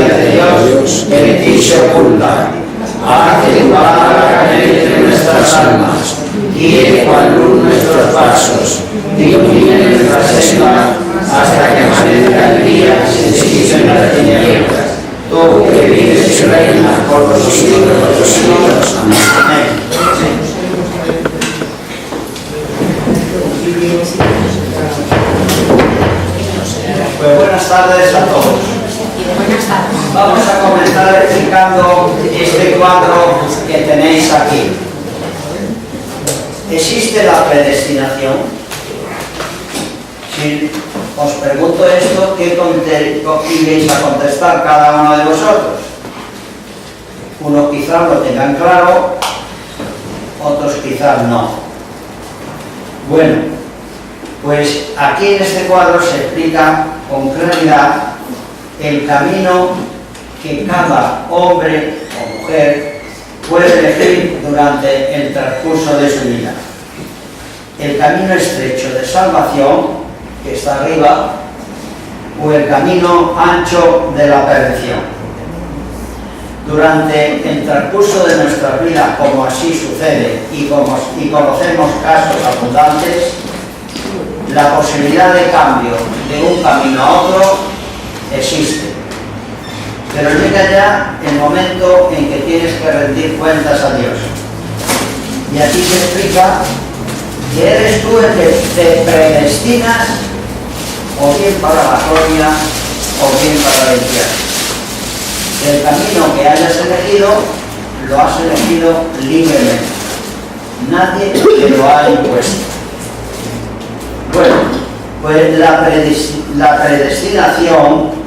gracia de Dios que en ti se oculta. Haz que tu palabra penetre nuestras almas, guíe cual luz nuestros pasos, ilumine nuestra senda, hasta que amanezca el día y se disipen las tinieblas. Tú que vives y reinas por los siglos de los siglos. Amén. Pues buenas tardes a todos. Vamos a comenzar explicando este cuadro que tenéis aquí. ¿Existe la predestinación? Si os pregunto esto, ¿qué iréis a contestar cada uno de vosotros? Unos quizás lo tengan claro, otros quizás no. Bueno, pues aquí en este cuadro se explica con claridad el camino que cada hombre o mujer puede elegir durante el transcurso de su vida. El camino estrecho de salvación, que está arriba, o el camino ancho de la perdición. Durante el transcurso de nuestra vida, como así sucede y conocemos casos abundantes, la posibilidad de cambio de un camino a otro existe. Pero llega ya el momento en que tienes que rendir cuentas a Dios. Y aquí se explica que eres tú el que te predestinas o bien para la gloria o bien para el infierno. El camino que hayas elegido, lo has elegido libremente. Nadie te lo ha impuesto. Bueno, pues la predestinación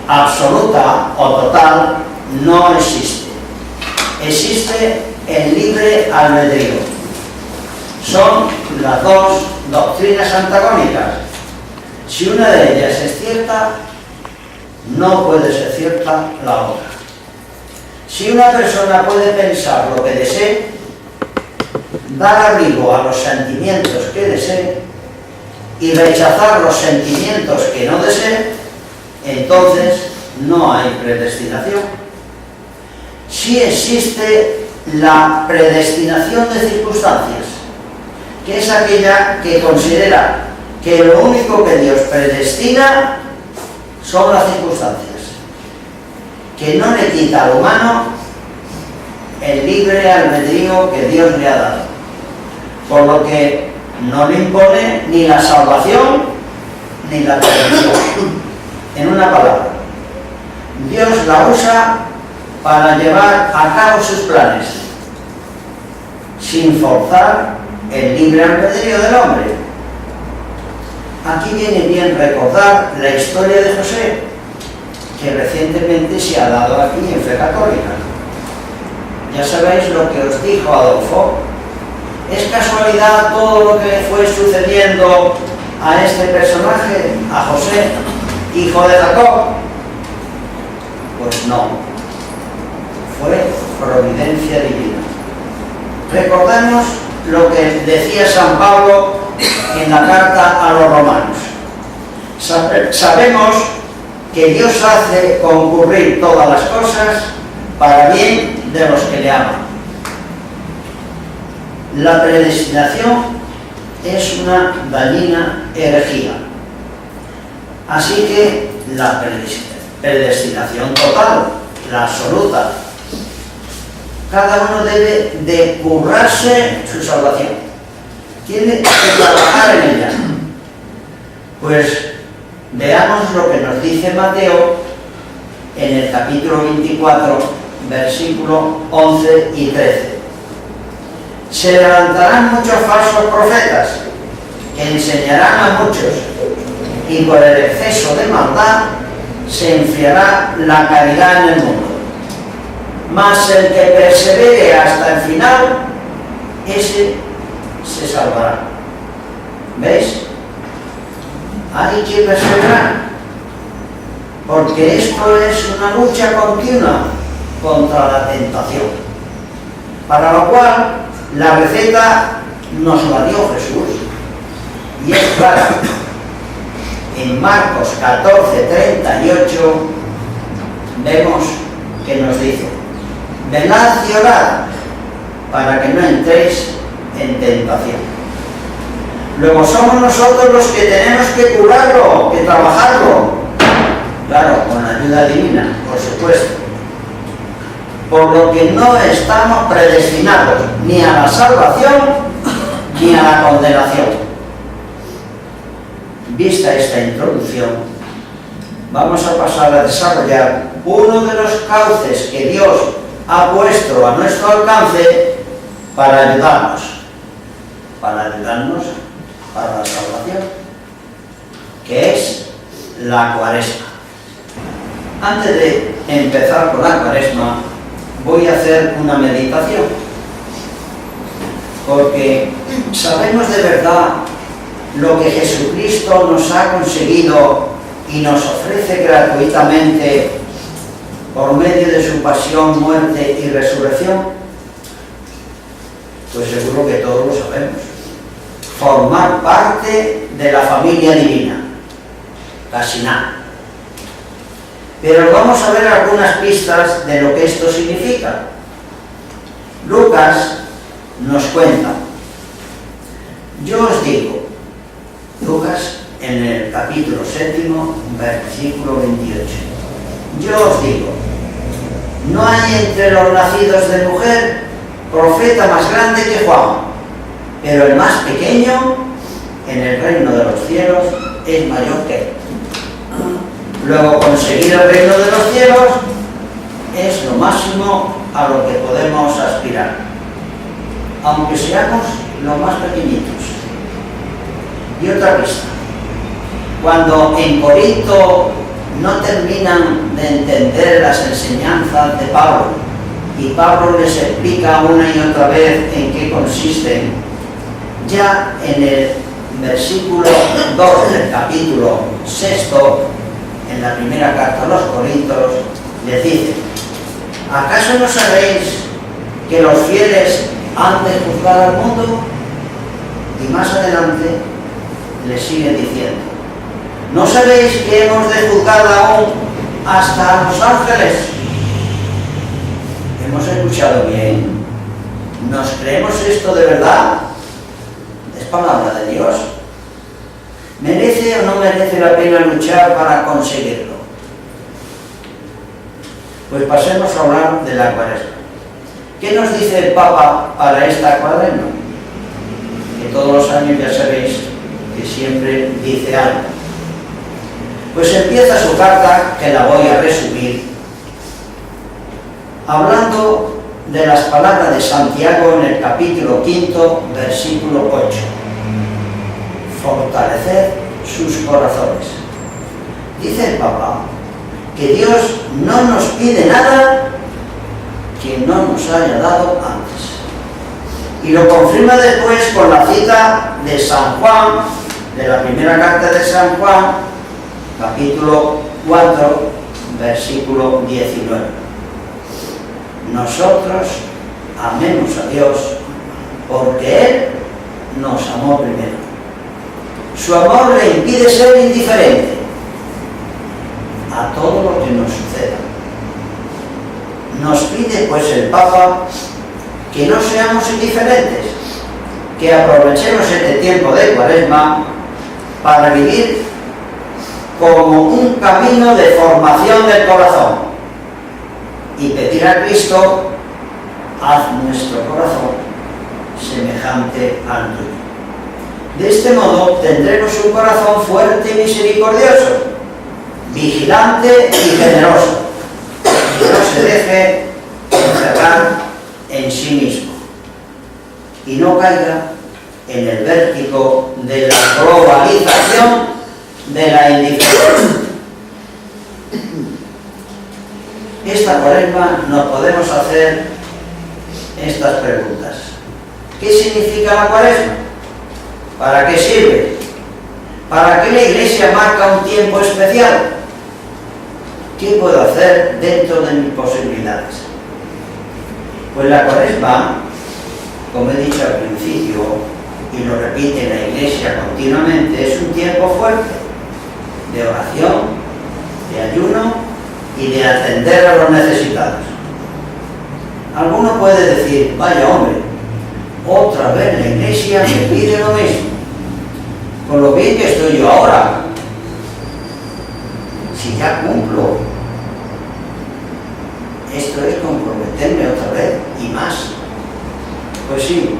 absoluta o total no existe. Existe el libre albedrío. Son las dos doctrinas antagónicas. Si una de ellas es cierta, no puede ser cierta la otra. Si una persona puede pensar lo que desee, dar abrigo a los sentimientos que desee y rechazar los sentimientos que no desee, entonces no hay predestinación. Sí existe la predestinación de circunstancias, que es aquella que considera que lo único que Dios predestina son las circunstancias, que no le quita al humano el libre albedrío que Dios le ha dado, por lo que no le impone ni la salvación ni la perdición. En una palabra, Dios la usa para llevar a cabo sus planes, sin forzar el libre albedrío del hombre. Aquí viene bien recordar la historia de José, que recientemente se ha dado aquí en Fe Católica. Ya sabéis lo que os dijo Adolfo. ¿Es casualidad todo lo que fue sucediendo a este personaje, a José, hijo de Jacob? Pues no, fue providencia divina. Recordamos lo que decía San Pablo en la carta a los romanos. Sabemos que Dios hace concurrir todas las cosas para bien de los que le aman. La predestinación es una dañina herejía. Así que la predestinación total, la absoluta, cada uno debe de currarse su salvación. Tiene que trabajar en ella. Pues veamos lo que nos dice Mateo en el capítulo 24, versículo 11 y 13. Se levantarán muchos falsos profetas que enseñarán a muchos, y por el exceso de maldad se enfriará la caridad en el mundo. Mas el que persevere hasta el final, ese se salvará. ¿Veis? Hay que perseverar, porque esto es una lucha continua contra la tentación, para lo cual la receta nos la dio Jesús, y es clara. En Marcos 14:38 vemos que nos dice: velad y orad para que no entréis en tentación. Luego somos nosotros los que tenemos que curarlo, que trabajarlo, claro, con la ayuda divina, por supuesto, por lo que no estamos predestinados ni a la salvación ni a la condenación. Vista esta introducción, vamos a pasar a desarrollar uno de los cauces que Dios ha puesto a nuestro alcance para ayudarnos para la salvación, que es la Cuaresma. Antes de empezar con la Cuaresma, voy a hacer una meditación, porque sabemos de verdad lo que Jesucristo nos ha conseguido y nos ofrece gratuitamente por medio de su pasión, muerte y resurrección. Pues seguro que todos lo sabemos. Formar parte de la familia divina, casi nada. Pero vamos a ver algunas pistas de lo que esto significa. Lucas nos cuenta: yo os digo, Lucas en el capítulo 7, versículo 28, yo os digo, no hay entre los nacidos de mujer profeta más grande que Juan, pero el más pequeño en el reino de los cielos es mayor que él. Luego, conseguir el reino de los cielos es lo máximo a lo que podemos aspirar, aunque seamos los más pequeñitos. Y otra pista: cuando en Corinto no terminan de entender las enseñanzas de Pablo, y Pablo les explica una y otra vez en qué consisten, ya en el versículo 2 del capítulo 6, en la primera carta a los Corintios, les dice: ¿acaso no sabéis que los fieles han de juzgar al mundo? Y más adelante les sigue diciendo: ¿no sabéis que hemos de juzgar aún hasta a los ángeles? ¿Hemos escuchado bien? ¿Nos creemos esto de verdad? ¿Es palabra de Dios? ¿Merece o no merece la pena luchar para conseguirlo? Pues pasemos a hablar de la Cuaresma. ¿Qué nos dice el Papa para esta Cuaresma? Que todos los años ya sabéis que siempre dice algo. Pues empieza su carta, que la voy a resumir, hablando de las palabras de Santiago en el capítulo 5, versículo 8. Fortalecer sus corazones. Dice el Papa que Dios no nos pide nada que no nos haya dado antes. Y lo confirma después con la cita de San Juan, de la primera carta de San Juan, capítulo 4, versículo 19. Nosotros amemos a Dios porque Él nos amó primero. Su amor le impide ser indiferente a todo lo que nos suceda. Nos pide pues el Papa que no seamos indiferentes, que aprovechemos este tiempo de Cuaresma para vivir como un camino de formación del corazón y pedir a Cristo: haz nuestro corazón semejante al tuyo. De este modo tendremos un corazón fuerte y misericordioso, vigilante y generoso, que no se deje encerrar en sí mismo y no caiga en el vértigo de la globalización de la indiferencia. Esta Cuaresma nos podemos hacer estas preguntas: ¿qué significa la Cuaresma? ¿Para qué sirve? ¿Para qué la Iglesia marca un tiempo especial? ¿Qué puedo hacer dentro de mis posibilidades? Pues la Cuaresma, como he dicho al principio, y lo repite la Iglesia continuamente, es un tiempo fuerte de oración, de ayuno y de atender a los necesitados. Alguno puede decir, vaya hombre, otra vez la Iglesia me pide lo mismo, con lo bien que estoy yo ahora, si ya cumplo. Esto es comprometerme otra vez y más. Pues sí,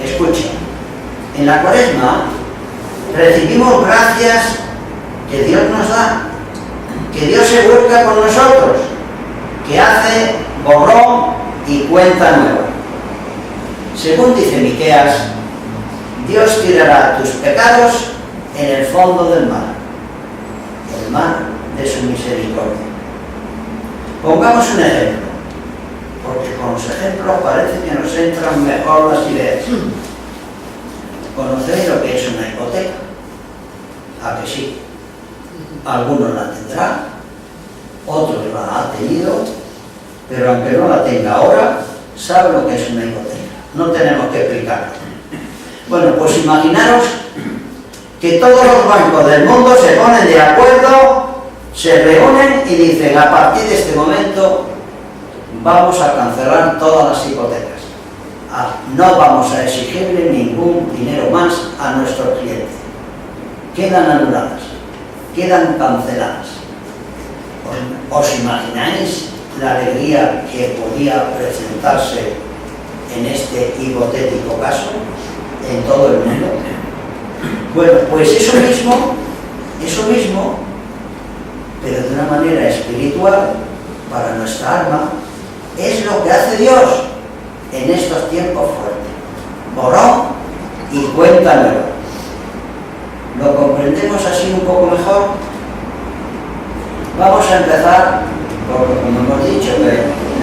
escucha, en la Cuaresma recibimos gracias que Dios nos da, que Dios se vuelca con nosotros, que hace borrón y cuenta nueva. Según dice Miqueas, Dios tirará tus pecados en el fondo del mar, el mar de su misericordia. Pongamos un ejemplo, porque con los ejemplos parece que nos entran mejor las ideas. ¿Conocéis lo que es una hipoteca? ¿A que sí? Algunos la tendrán, otros la han tenido, pero aunque no la tenga ahora, sabe lo que es una hipoteca. No tenemos que explicarlo. Bueno, pues imaginaros que todos los bancos del mundo se ponen de acuerdo, se reúnen y dicen, a partir de este momento vamos a cancelar todas las hipotecas. No vamos a exigirle ningún dinero más a nuestros clientes. Quedan anuladas, quedan canceladas. ¿Os imagináis la alegría que podía presentarse en este hipotético caso en todo el mundo? Bueno, pues eso mismo, pero de una manera espiritual, para nuestra alma, es lo que hace Dios en estos tiempos fuertes. Borrón y cuenta nueva. ¿Lo comprendemos así un poco mejor? Vamos a empezar, porque como hemos dicho, que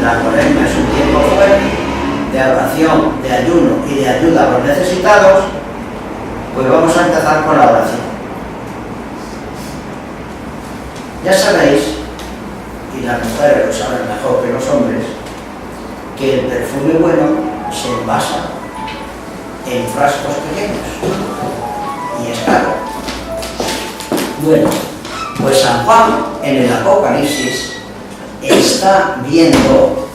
la Cuaresma es un tiempo fuerte de oración, de ayuno y de ayuda a los necesitados. Pues vamos a empezar con la oración. Ya sabéis, y las mujeres lo saben mejor que los hombres, que el perfume bueno se envasa en frascos pequeños y es caro. Bueno, pues San Juan en el Apocalipsis está viendo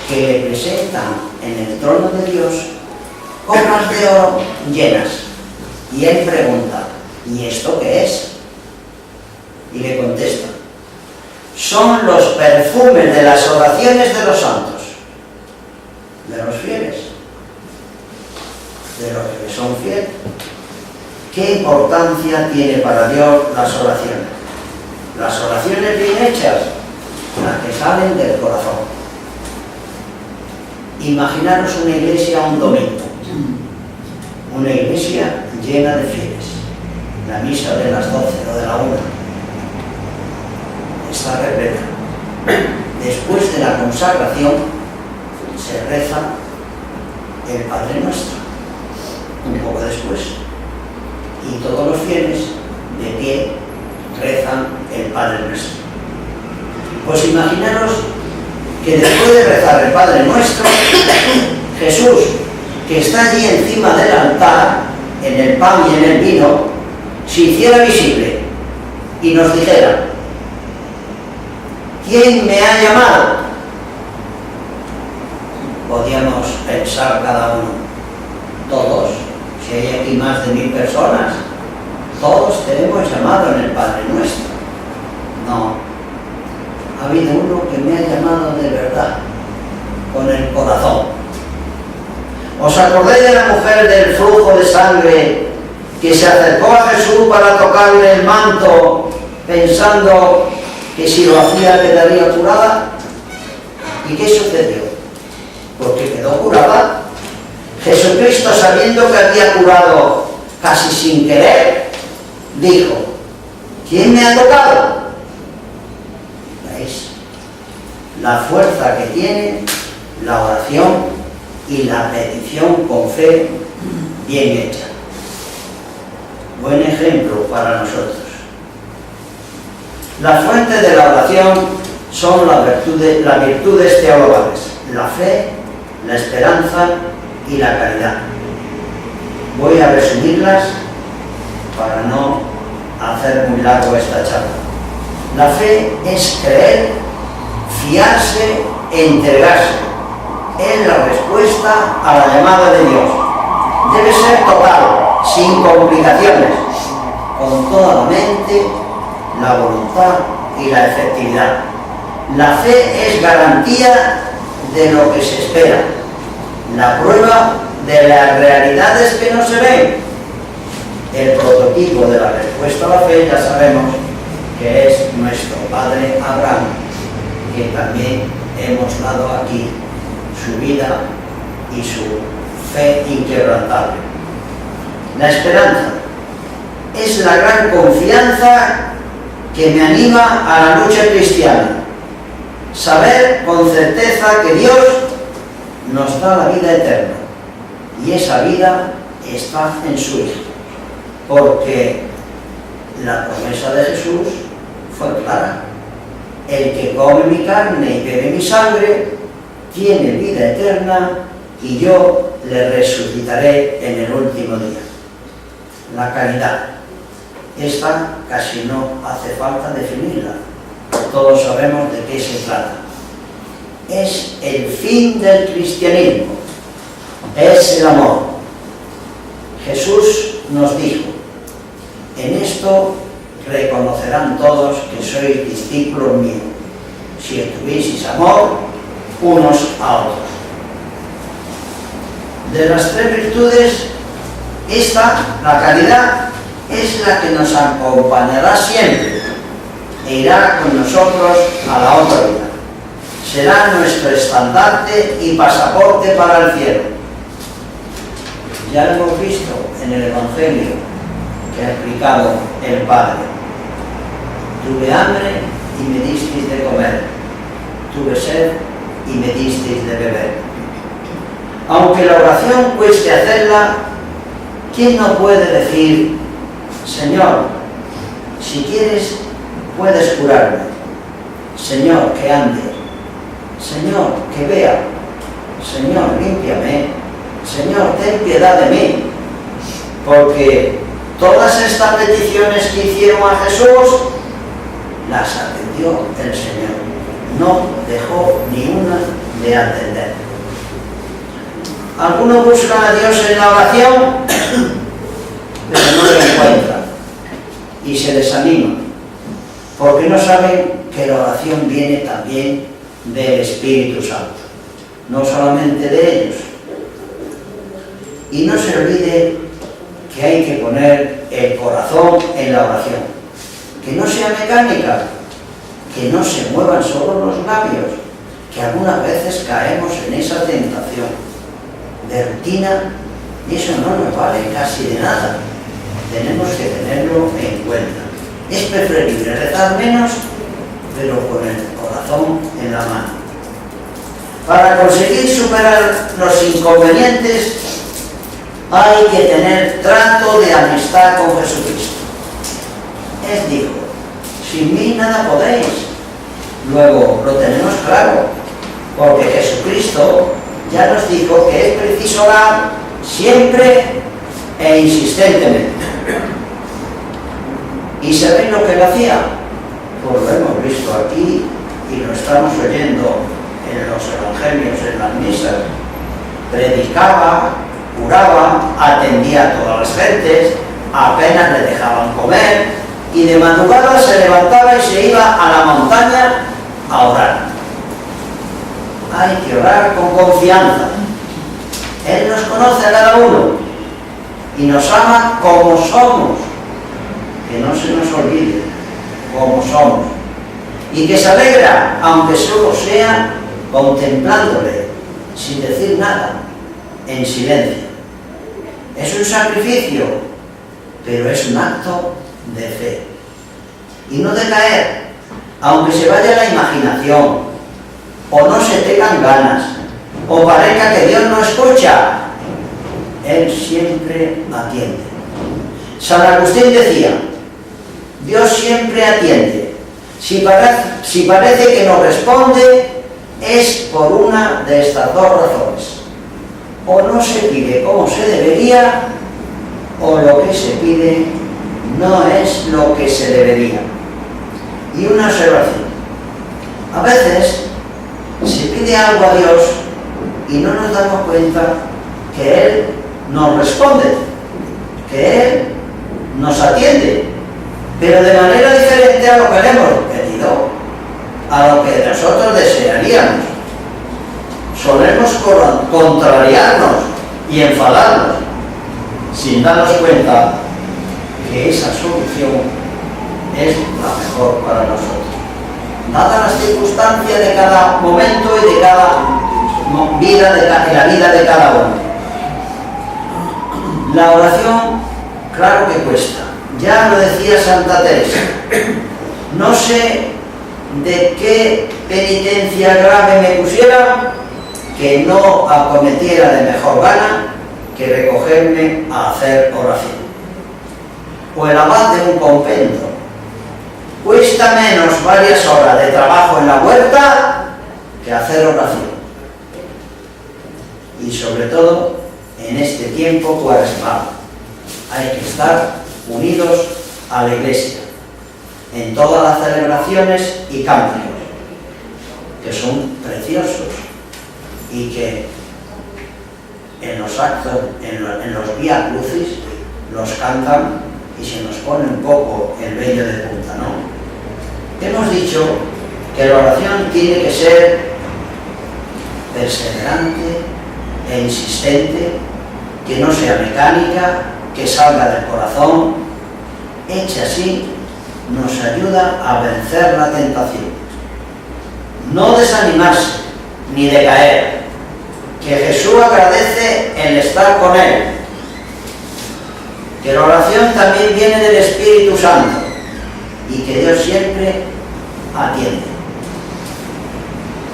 que le presentan en el trono de Dios copas de oro llenas, y él pregunta, ¿y esto qué es? Y le contesta, son los perfumes de las oraciones de los santos, de los fieles, de los que son fieles. ¿Qué importancia tiene para Dios las oraciones? Las oraciones bien hechas, las que salen del corazón. Imaginaros una iglesia un domingo, una iglesia llena de fieles, la misa de las 12 o de la 1 está repleta. Después de la consagración se reza el Padre Nuestro, un poco después, y todos los fieles de pie rezan el Padre Nuestro. Pues imaginaros que después de rezar el Padre Nuestro, Jesús, que está allí encima del altar, en el pan y en el vino, se hiciera visible y nos dijera, ¿quién me ha llamado? Podíamos pensar cada uno, todos, si hay aquí más de 1000 personas, todos te hemos llamado en el Padre Nuestro. No, ha habido uno que me ha llamado de verdad, con el corazón. ¿Os acordáis de la mujer del flujo de sangre que se acercó a Jesús para tocarle el manto pensando que si lo hacía quedaría curada? ¿Y qué sucedió? Porque quedó curada. Jesucristo, sabiendo que había curado casi sin querer, dijo, ¿quién me ha tocado? ¿Veis? La fuerza que tiene la oración y la petición con fe bien hecha. Buen ejemplo para nosotros. Las fuentes de la oración son las virtudes teologales, la fe, la esperanza y la caridad. Voy a resumirlas para no hacer muy largo esta charla. La fe es creer, fiarse, entregarse. Es la respuesta a la llamada de Dios. Debe ser total, sin complicaciones, con toda la mente, la voluntad y la efectividad. La fe es garantía de lo que se espera, la prueba de las realidades que no se ven. El prototipo de la respuesta a la fe ya sabemos que es nuestro padre Abraham, que también hemos dado aquí su vida y su fe inquebrantable. La esperanza es la gran confianza que me anima a la lucha cristiana. Saber con certeza que Dios nos da la vida eterna y esa vida está en su Hijo, porque la promesa de Jesús fue clara: el que come mi carne y bebe mi sangre tiene vida eterna y yo le resucitaré en el último día. La caridad, esta casi no hace falta definirla, todos sabemos de qué se trata. Es el fin del cristianismo, es el amor. Jesús nos dijo: en esto reconocerán todos que sois discípulos míos, si tuvieseis amor unos a otros. De las tres virtudes, esta, la caridad, es la que nos acompañará siempre e irá con nosotros a la otra vida. Será nuestro estandarte y pasaporte para el cielo. Ya lo hemos visto en el Evangelio que ha explicado el Padre. Tuve hambre y me disteis de comer. Tuve sed y me disteis de beber. Aunque la oración cueste hacerla, ¿quién no puede decir: Señor, si quieres, puedes curarme? Señor, que ande. Señor, que vea. Señor, límpiame. Señor, ten piedad de mí. Porque todas estas peticiones que hicieron a Jesús las atendió el Señor. No dejó ni una de atender. Algunos buscan a Dios en la oración, pero no lo encuentran y se desaniman, porque no saben que la oración viene también del Espíritu Santo, no solamente de ellos. Y no se olvide que hay que poner el corazón en la oración, que no sea mecánica, que no se muevan solo los labios, que algunas veces caemos en esa tentación de rutina y eso no nos vale casi de nada. Tenemos que tenerlo en cuenta. Es preferible rezar menos, pero con el corazón en la mano. Para conseguir superar los inconvenientes hay que tener trato de amistad con Jesucristo. Él dijo: sin mí nada podéis. Luego lo tenemos claro, porque Jesucristo ya nos dijo que es preciso orar siempre e insistentemente. ¿Y sabéis lo que él hacía? Pues lo hemos visto aquí y lo estamos oyendo en los evangelios, en las misas. Predicaba, curaba, atendía a todas las gentes, apenas le dejaban comer y de madrugada se levantaba y se iba a la montaña a orar. Hay que orar con confianza. Él nos conoce a cada uno y nos ama como somos. Que no se nos olvide como somos. Y que se alegra, aunque solo sea contemplándole, sin decir nada, en silencio. Es un sacrificio, pero es un acto de fe. Y no de caer, aunque se vaya la imaginación, o no se tengan ganas, o parezca que Dios no escucha. Él siempre atiende. San Agustín decía: Dios siempre atiende. Si parece que no responde, es por una de estas dos razones: o no se pide como se debería, o lo que se pide no es lo que se debería. Y una observación. A veces se pide algo a Dios y no nos damos cuenta que Él nos responde, que Él nos atiende, pero de manera diferente a lo que le hemos pedido, a lo que nosotros desearíamos. Solemos contrariarnos y enfadarnos sin darnos cuenta que esa solución es la mejor para nosotros. Dadas las circunstancias de cada momento y de cada vida, de la vida de cada uno. La oración, claro que cuesta. Ya lo decía Santa Teresa. No sé de qué penitencia grave me pusiera que no acometiera de mejor gana que recogerme a hacer oración. O el abad de un convento. Cuesta menos varias horas de trabajo en la huerta que hacer oración. Y sobre todo en este tiempo cuaresmal hay que estar unidos a la Iglesia en todas las celebraciones y cánticos, que son preciosos y que en los actos, en los Vía Crucis, los cantan y se nos pone un poco el vello de punta, ¿no? Hemos dicho que la oración tiene que ser perseverante e insistente, que no sea mecánica, que salga del corazón. Hecha así, nos ayuda a vencer la tentación. No desanimarse ni decaer, que Jesús agradece el estar con Él, que la oración también viene del Espíritu Santo y que Dios siempre atiende.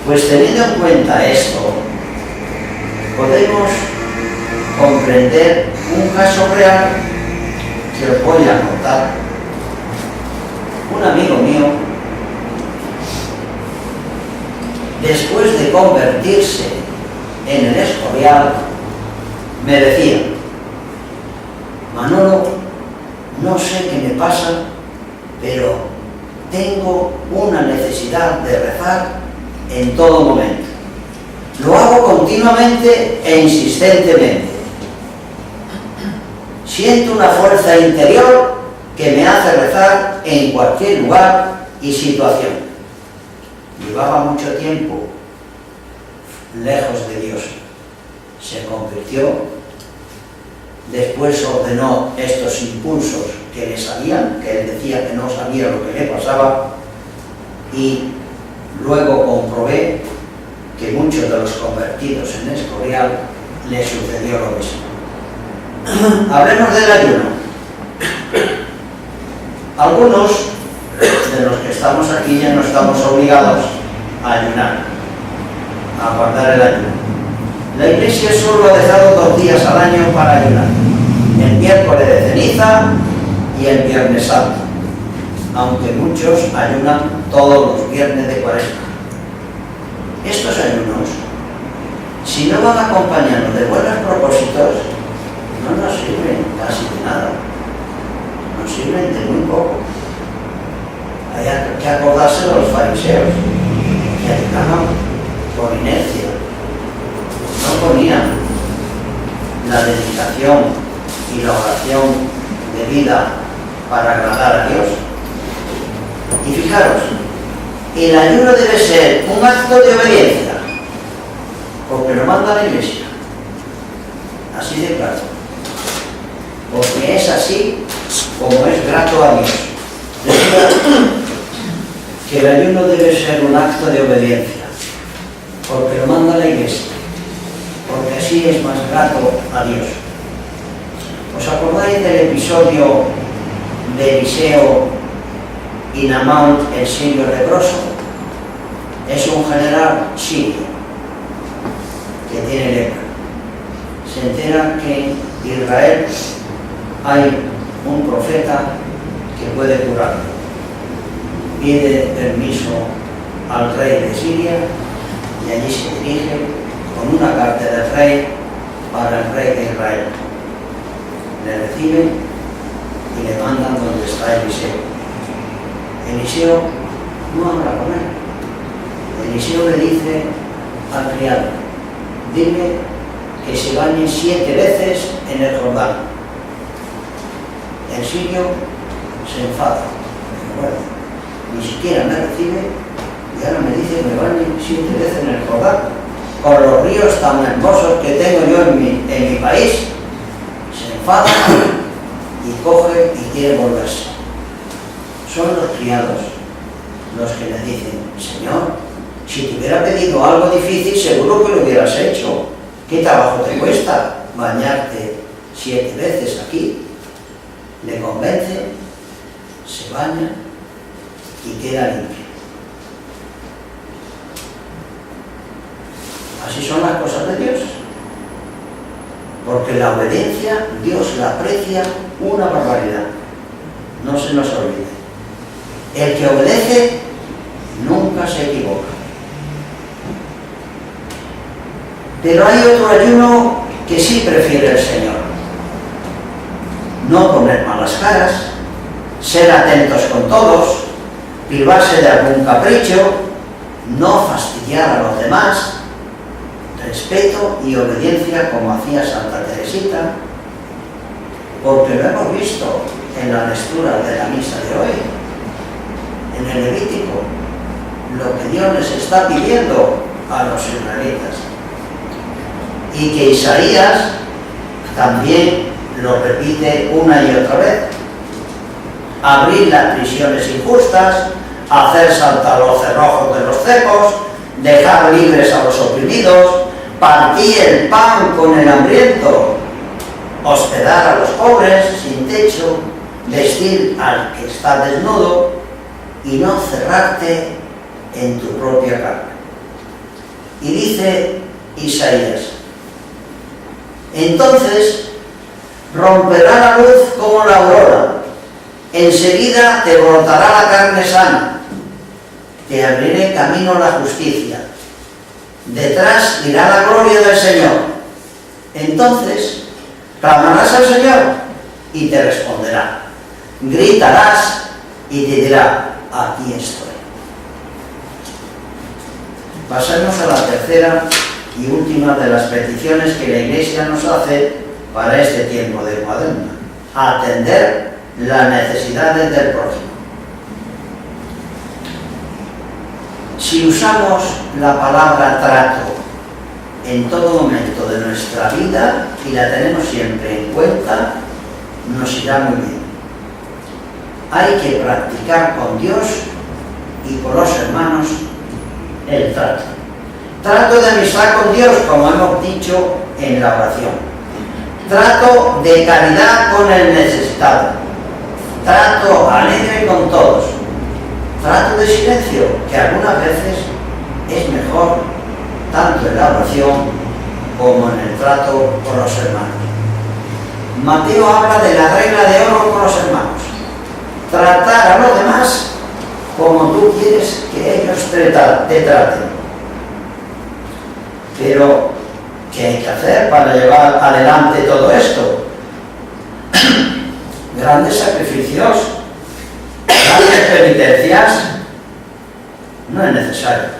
Pues teniendo en cuenta esto, podemos comprender un caso real que os voy a contar. Un amigo mío, después de convertirse en el Escorial, me decía: Manolo, no sé qué me pasa, pero tengo una necesidad de rezar en todo momento. Lo hago continuamente e insistentemente. Siento una fuerza interior que me hace rezar en cualquier lugar y situación. Llevaba mucho tiempo lejos de Dios. Se convirtió, después ordenó estos impulsos que le salían, que él decía que no sabía lo que le pasaba, y luego comprobé que muchos de los convertidos en Escorial le sucedió lo mismo. Hablemos del ayuno. Algunos de los que estamos aquí ya no estamos obligados a ayunar, a guardar el ayuno. La Iglesia solo ha dejado 2 días al año para ayunar: el miércoles de ceniza y el viernes santo, aunque muchos ayunan todos los viernes de Cuaresma. Estos ayunos, si no van acompañados de buenos propósitos, no nos sirven casi de nada, nos sirven de muy poco. Hay que acordarse de los fariseos, que ayunaban por inercia, no ponían la dedicación y la oración de vida para agradar a Dios. Y fijaros, el ayuno debe ser un acto de obediencia, porque lo manda la Iglesia, así de claro, porque es así como es grato a Dios. Decía que el ayuno debe ser un acto de obediencia, porque lo manda la Iglesia, porque así es más grato a Dios. ¿Os acordáis del episodio de Eliseo y Naamán, el sirio leproso? Es un general sirio que tiene lepra. Se entera que en Israel hay un profeta que puede curarlo. Pide permiso al rey de Siria y allí se dirige con una carta del rey para el rey de Israel. Le reciben y le mandan donde está Eliseo. Eliseo no habla con él. Eliseo le dice al criado, dile que se bañe 7 veces en el Jordán. El sirio se enfada. Bueno, ni siquiera me recibe y ahora me dice que me bañe 7 veces en el Jordán. Con los ríos tan hermosos que tengo yo en mi país. Se enfada y coge y quiere volverse. Son los criados los que le dicen, Señor, si te hubiera pedido algo difícil seguro que lo hubieras hecho. ¿Qué trabajo te cuesta bañarte 7 veces aquí? Le convence, se baña y queda limpio. Así son las cosas de Dios. Porque la obediencia, Dios la aprecia una barbaridad. No se nos olvide. El que obedece nunca se equivoca. Pero hay otro ayuno que sí prefiere el Señor. No poner malas caras, ser atentos con todos, privarse de algún capricho, no fastidiar a los demás, respeto y obediencia como hacía Santa Teresita, porque lo hemos visto en la lectura de la misa de hoy, en el Levítico, lo que Dios les está pidiendo a los israelitas. Y que Isaías también lo repite una y otra vez. Abrir las prisiones injustas, hacer saltar los cerrojos de los cepos, dejar libres a los oprimidos, partir el pan con el hambriento, hospedar a los pobres sin techo, vestir al que está desnudo y no cerrarte en tu propia carne. Y dice Isaías, entonces romperá la luz como la aurora, enseguida te brotará la carne sana, te abriré camino a la justicia, detrás irá la gloria del Señor. Entonces clamarás al Señor y te responderá, gritarás y te dirá, aquí estoy. Pasemos a la tercera y última de las peticiones que la Iglesia nos hace para este tiempo de Cuaresma: atender las necesidades del prójimo. Si usamos la palabra trato en todo momento de nuestra vida y la tenemos siempre en cuenta, nos irá muy bien. Hay que practicar con Dios y con los hermanos el trato. Trato de amistad con Dios, como hemos dicho en la oración. Trato de caridad con el necesitado. Trato alegre con todos. Trato de silencio, que algunas veces es mejor, tanto en la oración como en el trato con los hermanos. Mateo habla de la regla de oro con los hermanos. Tratar a los demás como tú quieres que ellos te traten. Pero, ¿qué hay que hacer para llevar adelante todo esto? Grandes sacrificios, grandes penitencias, no es necesario.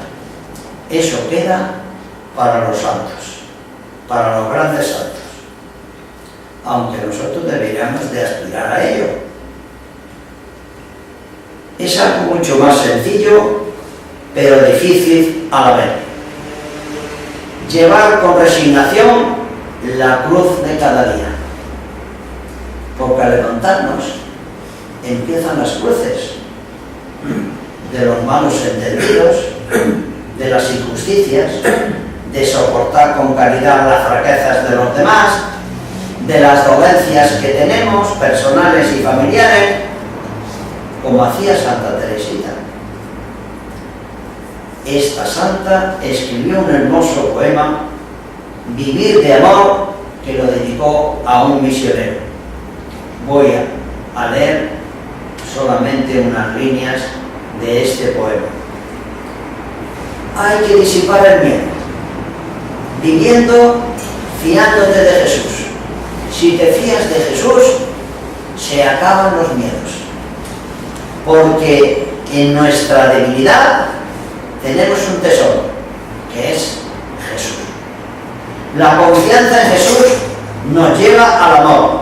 Eso queda para los santos, para los grandes santos. Aunque nosotros deberíamos de aspirar a ello. Es algo mucho más sencillo, pero difícil a la vez. Llevar con resignación la cruz de cada día. Porque al levantarnos empiezan las cruces de los malos entendidos, de las injusticias, de soportar con caridad las fraquezas de los demás, de las dolencias que tenemos, personales y familiares, como hacía Santa Teresita. Esta santa escribió un hermoso poema, Vivir de amor, que lo dedicó a un misionero. Voy a leer solamente unas líneas de este poema. Hay que disipar el miedo, viviendo fiándote de Jesús. Si te fías de Jesús, se acaban los miedos. Porque en nuestra debilidad tenemos un tesoro, que es Jesús. La confianza en Jesús nos lleva al amor.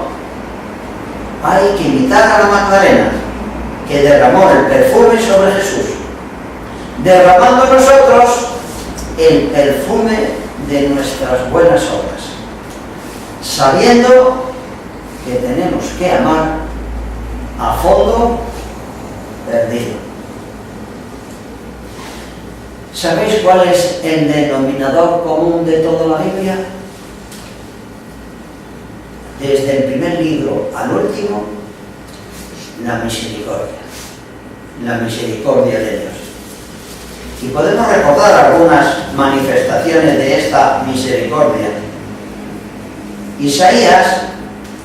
Hay que imitar a la Magdalena, que derramó el perfume sobre Jesús, derramando nosotros el perfume de nuestras buenas obras, sabiendo que tenemos que amar a fondo perdido. ¿Sabéis cuál es el denominador común de toda la Biblia? Desde el primer libro al último, la misericordia de Dios. Y podemos recordar algunas manifestaciones de esta misericordia. Isaías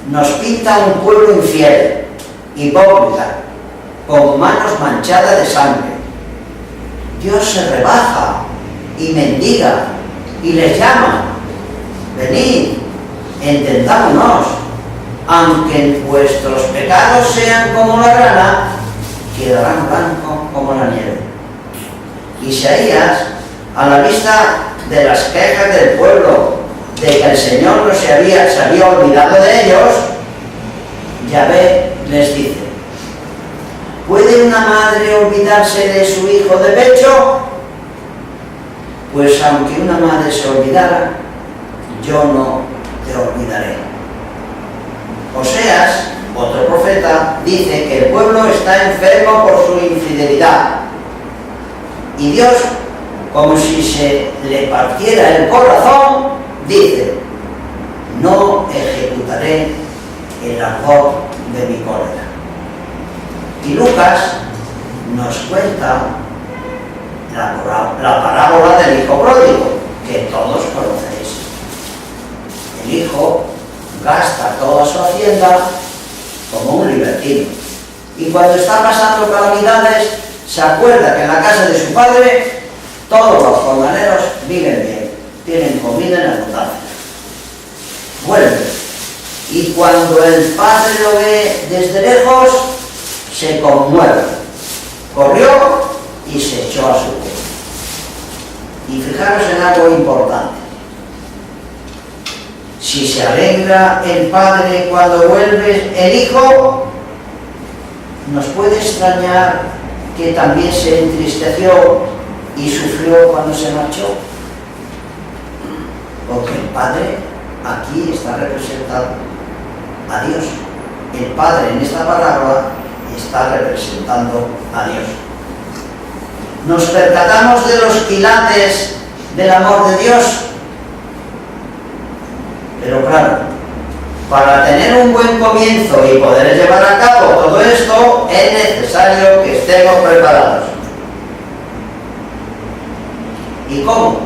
nos pinta un pueblo infiel, hipócrita, con manos manchadas de sangre. Dios se rebaja y mendiga y les llama: venid, entendámonos, aunque vuestros pecados sean como la grana, quedarán blancos como la nieve. Isaías, a la vista de las quejas del pueblo, de que el Señor se había olvidado de ellos, Yahvé les dice: ¿puede una madre olvidarse de su hijo de pecho? Pues aunque una madre se olvidara, yo no te olvidaré. Oseas, otro profeta, dice que el pueblo está enfermo por su infidelidad. Y Dios, como si se le partiera el corazón, dice: no ejecutaré el ardor de mi cólera. Y Lucas nos cuenta la parábola del hijo pródigo, que todos conocéis. El hijo gasta toda su hacienda como un libertino, y cuando está pasando calamidades se acuerda que en la casa de su padre todos los jornaleros viven bien, tienen comida en abundancia. Vuelve, y cuando el padre lo ve desde lejos, se conmueve, corrió y se echó a su cuello. Y fijaros en algo importante: si se alegra el padre cuando vuelve el hijo, nos puede extrañar que también se entristeció y sufrió cuando se marchó, porque el padre aquí está representando a Dios. El padre en esta parábola está representando a Dios. Nos percatamos de los quilates del amor de Dios, pero claro, para tener un buen comienzo y poder llevar a cabo todo esto, es necesario que estemos preparados. ¿Y cómo?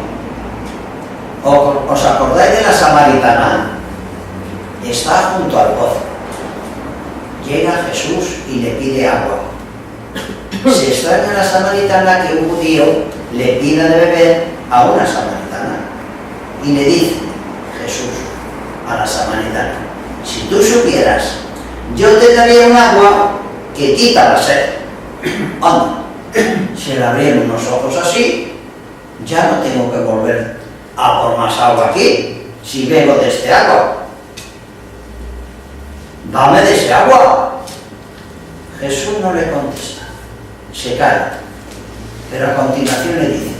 ¿Os acordáis de la samaritana? Está junto al pozo. Llega Jesús y le pide agua. Se extraña la samaritana que un judío le pida de beber a una samaritana. Y le dice Jesús a la samaritana: si tú supieras, yo te daría un agua que quita la sed. Anda, se le abrieron los ojos así: ya no tengo que volver a por más agua aquí, si bebo de este agua. Dame de ese agua. Jesús no le contesta, se calla, pero a continuación le dice: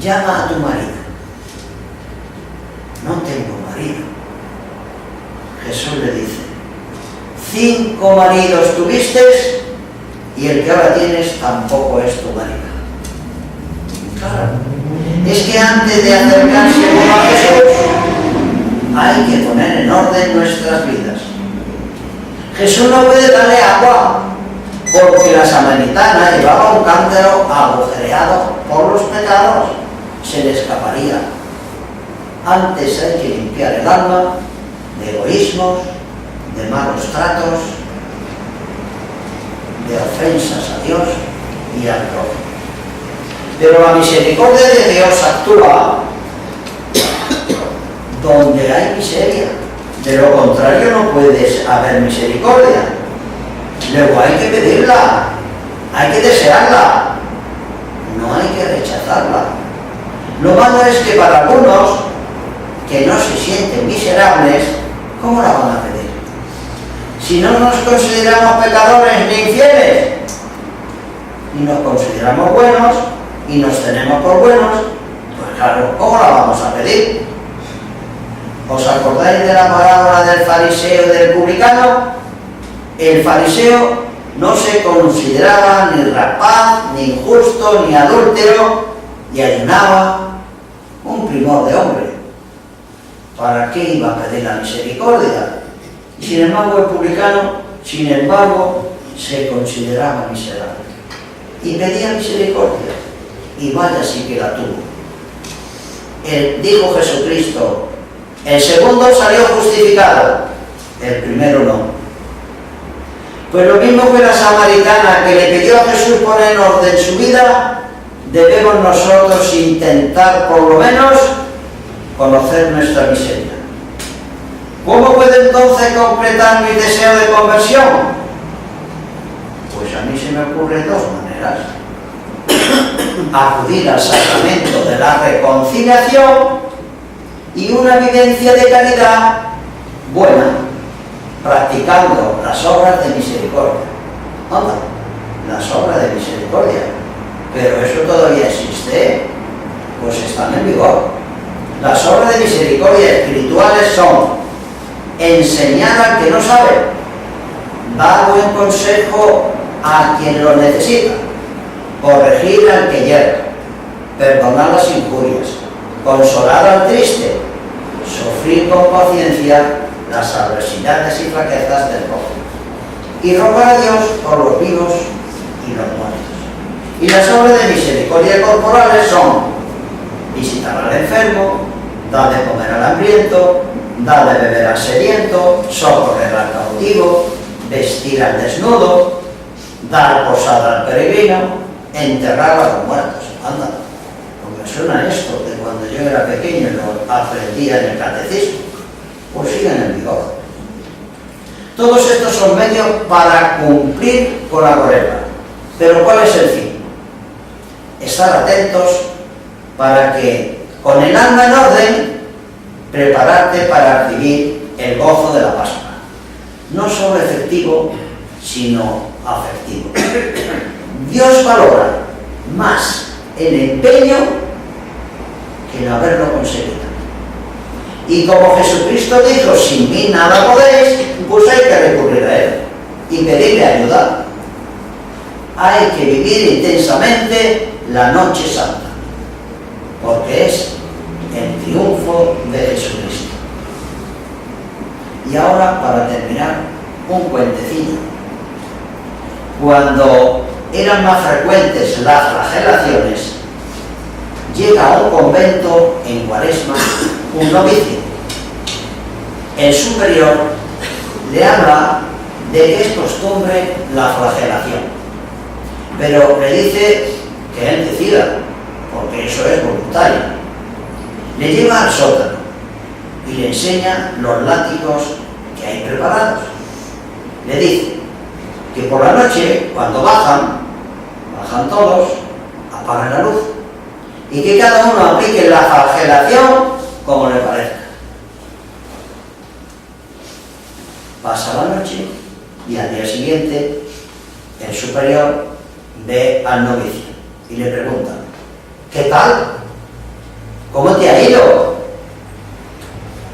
llama a tu marido. No tengo marido. Jesús le dice: 5 maridos tuviste y el que ahora tienes tampoco es tu marido. Claro, es que antes de acercarse a Jesús hay que poner en orden nuestras vidas. Jesús no puede darle agua porque la samaritana llevaba un cántaro agujereado por los pecados, se le escaparía. Antes hay que limpiar el alma de egoísmos, de malos tratos, de ofensas a Dios y al prójimo. Pero la misericordia de Dios actúa donde hay miseria. De lo contrario no puede haber misericordia. Luego hay que pedirla. hay que desearla, no hay que rechazarla. Lo malo es que para algunos que no se sienten miserables, ¿cómo la van a pedir? Si no nos consideramos pecadores ni infieles, y nos consideramos buenos, y nos tenemos por buenos, pues claro, ¿cómo la vamos a pedir? ¿Os acordáis de la parábola del fariseo y del publicano? El fariseo no se consideraba ni rapaz, ni injusto, ni adúltero, y ayunaba, un primor de hombre. ¿Para qué iba a pedir la misericordia? Y sin embargo el publicano, se consideraba miserable. Y pedía misericordia. Y vaya sí que la tuvo. Dijo Jesucristo, el segundo salió justificado, el primero no. Pues lo mismo que la samaritana que le pidió a Jesús poner en orden su vida, debemos nosotros intentar por lo menos conocer nuestra miseria. ¿Cómo puedo entonces concretar mi deseo de conversión? Pues a mí se me ocurren dos maneras. Acudir al sacramento de la reconciliación y una vivencia de caridad buena, practicando las obras de misericordia. Anda, las obras de misericordia. Pero eso todavía existe, ¿eh? Pues están en vigor. Las obras de misericordia espirituales son enseñar al que no sabe, dar buen consejo a quien lo necesita, corregir al que yerra, perdonar las injurias, consolar al triste, sufrir con paciencia las adversidades y flaquezas del prójimo, y rogar a Dios por los vivos y los muertos. Y las obras de misericordia corporales son visitar al enfermo, dar de comer al hambriento, dar de beber al sediento, socorrer al cautivo, vestir al desnudo, dar posada al peregrino, enterrar a los muertos. Anda, me suena esto de cuando yo era pequeño y lo aprendía en el catecismo. Pues siguen en vigor. Todos estos son medios para cumplir con la cuaresma. Pero ¿cuál es el fin? Estar atentos para que, con el alma en orden, prepararte para recibir el gozo de la Pascua. No solo efectivo, sino afectivo. Dios valora más el empeño que el haberlo conseguido. Y como Jesucristo dijo, sin mí nada podéis, pues hay que recurrir a Él y pedirle ayuda. Hay que vivir intensamente la noche santa, porque es el triunfo de Jesucristo. Y ahora, para terminar, un cuentecillo. Cuando eran más frecuentes las flagelaciones, llega a un convento en Cuaresma un novicio. El superior le habla de que es costumbre la flagelación, pero le dice que él decida, porque eso es voluntario. Le lleva al sótano y le enseña los látigos que hay preparados. Le dice que por la noche, cuando bajan todos, apagan la luz y que cada uno aplique la flagelación como le parezca. Pasa la noche y al día siguiente el superior ve al novicio y le pregunta: ¿qué tal? ¿Cómo te ha ido?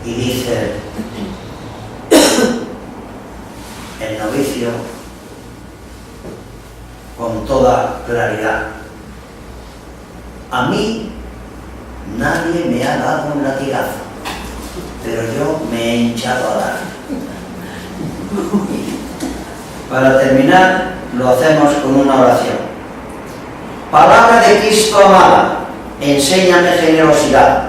Y dice el novicio con toda claridad: a mí nadie me ha dado un latigazo, pero yo me he hinchado a dar. Para terminar, lo hacemos con una oración. Palabra de Cristo amada, enséñame generosidad,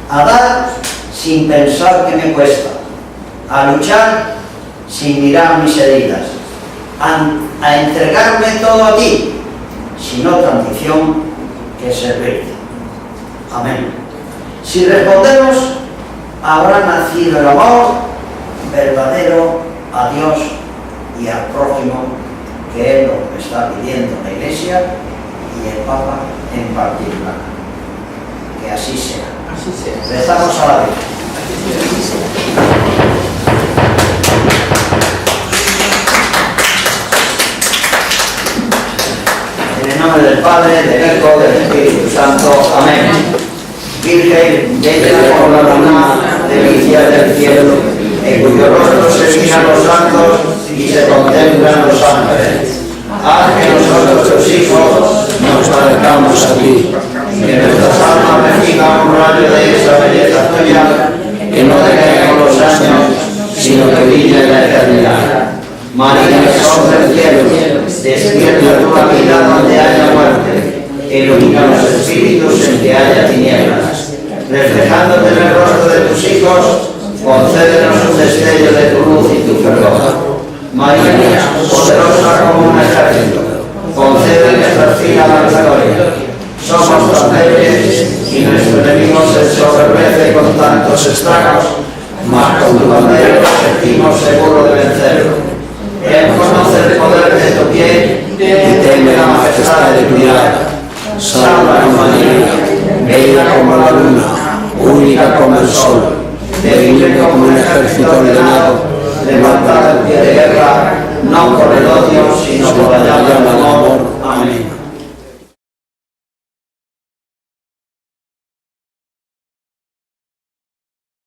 a dar sin pensar que me cuesta, a luchar sin mirar mis heridas, a entregarme todo a ti, sin otra ambición que servirte. Amén. Si respondemos, habrá nacido el amor verdadero a Dios y al prójimo que es lo que está pidiendo la Iglesia y el Papa en particular. Que así sea. Así sea. Rezamos a la Virgen. En el nombre del Padre, del Hijo, del Espíritu Santo. Amén. Virgen, bella como la luna, delicia del cielo, en cuyo rostro se miran los santos y se contemplan los ángeles. Haz que nosotros, tus hijos, nos parezcamos a ti, que nuestras almas reciban un rayo de esa belleza tuya, que no decaiga con los años, sino que brille en la eternidad. María, Sol del cielo, despierta tu vida donde haya muerte, ilumina los espíritus en que haya tinieblas. Reflejándote en el rostro de tus hijos, concédenos un destello de tu luz y tu fervor. María, poderosa como un ejército, concede nuestras filas la gloria. Somos tan débiles y nuestro enemigo se ensoberbece con tantos estragos, mas con tu bandera nos sentimos seguros de vencerlo. Él conoce el poder de tu pie y teme la majestad de tu mirada. Sálvanos, María, bella como la luna, única como el sol, débil como un ejército ordenado, levantad el pie de guerra, no por el odio, sino por la llama del amor. Amén.